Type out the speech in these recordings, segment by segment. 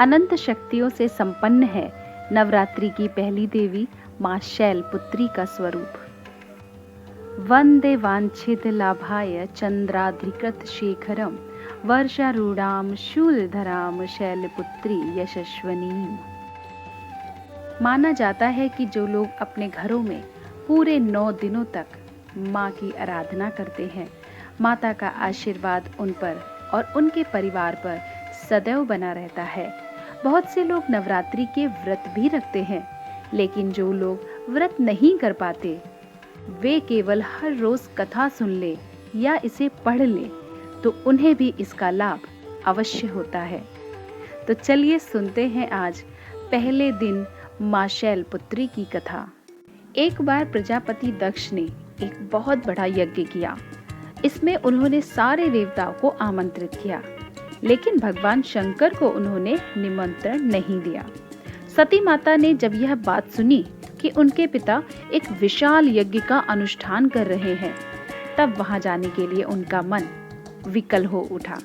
अनंत शक्तियों से संपन्न है नवरात्रि की पहली देवी मां शैलपुत्री का स्वरूप। वंदे वांछित लाभाय चंद्राधिकृत शेखरम वर्षारूढ़ाम शूलधराम शैलपुत्री यशस्वनीम। माना जाता है कि जो लोग अपने घरों में पूरे 9 दिनों तक माँ की आराधना करते हैं, माता का आशीर्वाद उन पर और उनके परिवार पर सदैव बना रहता है। बहुत से लोग नवरात्रि के व्रत भी रखते हैं, लेकिन जो लोग व्रत नहीं कर पाते, वे केवल हर रोज कथा सुन ले या इसे पढ़ ले तो उन्हें भी इसका लाभ अवश्य होता है। तो चलिए सुनते हैं आज पहले दिन मां शैलपुत्री की कथा। एक बार प्रजापति दक्ष ने एक बहुत बड़ा यज्ञ किया। इसमें उन्होंने सारे देवताओं को आमंत्रित किया, लेकिन भगवान शंकर को उन्होंने निमंत्रण नहीं दिया। सती माता ने जब यह बात सुनी कि उनके पिता एक विशाल यज्ञ का अनुष्ठान कर रहे हैं, तब वहां जाने के लिए उनका मन विकल हो उठा।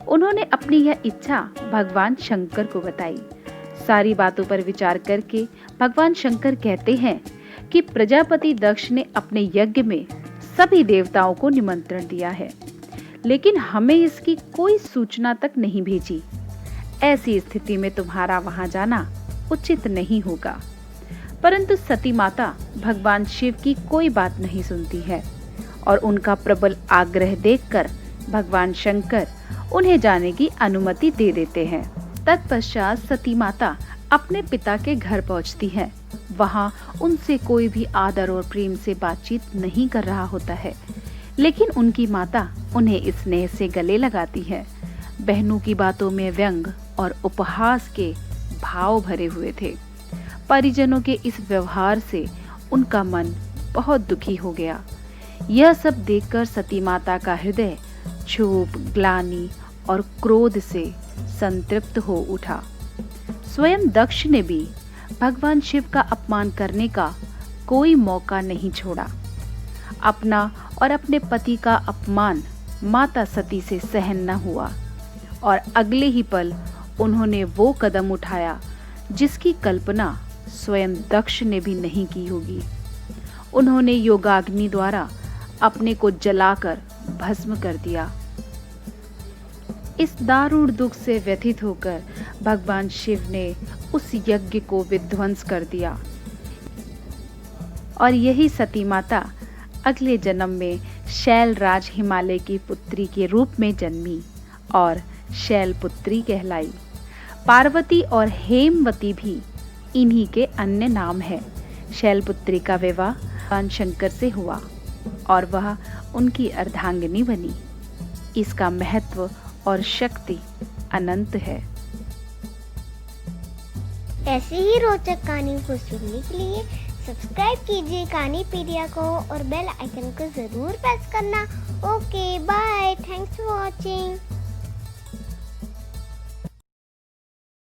उन्होंने अपनी यह इच्छा भगवान शंकर को बताई। सारी बातों पर विचार करके भगवान शंकर कहते हैं कि प्रजापति दक्ष ने अपने यज्ञ में सभी देवताओं को निमंत्रण दिया है, लेकिन हमें इसकी कोई सूचना तक नहीं भेजी। ऐसी स्थिति में तुम्हारा वहां जाना उचित नहीं होगा। परंतु सती माता भगवान शिव की कोई बात नहीं सुनती है और उनका प्रबल आग्रह देखकर भगवान शंकर उन्हें जाने की अनुमति दे देते हैं। तत्पश्चात सती माता अपने पिता के घर पहुंचती है। वहां उनसे कोई भी आदर और प्रेम से बातचीत नहीं कर रहा होता है, लेकिन उनकी माता उन्हें स्नेह से गले लगाती है। बहनों की बातों में व्यंग और उपहास के भाव भरे हुए थे। परिजनों के इस व्यवहार से उनका मन बहुत दुखी हो गया। यह सब देखकर सती माता का हृदय क्षोभ, ग्लानि और क्रोध से संतृप्त हो उठा। स्वयं दक्ष ने भी भगवान शिव का अपमान करने का कोई मौका नहीं छोड़ा। अपना और अपने पति का अपमान माता सती से सहन न हुआ और अगले ही पल उन्होंने वो कदम उठाया जिसकी कल्पना स्वयं दक्ष ने भी नहीं की होगी। उन्होंने योगाग्नि द्वारा अपने को जलाकर भस्म कर दिया। इस दारुण दुख से व्यथित होकर भगवान शिव ने उस यज्ञ को विध्वंस कर दिया और यही सती माता अगले जन्म में शैलराज हिमालय की पुत्री के रूप में जन्मी और शैलपुत्री कहलाई। पार्वती और हेमवती भी इन्हीं के अन्य नाम है। शैलपुत्री का विवाह भगवान शंकर से हुआ और वह उनकी अर्धांगिनी बनी। इसका महत्व और शक्ति अनंत है। ऐसे ही रोचक कहानियों को सुनने के लिए सब्सक्राइब कीजिए कहानीपीडिया को और बेल आइकन को जरूर प्रेस करना। Okay bye, thanks for watching.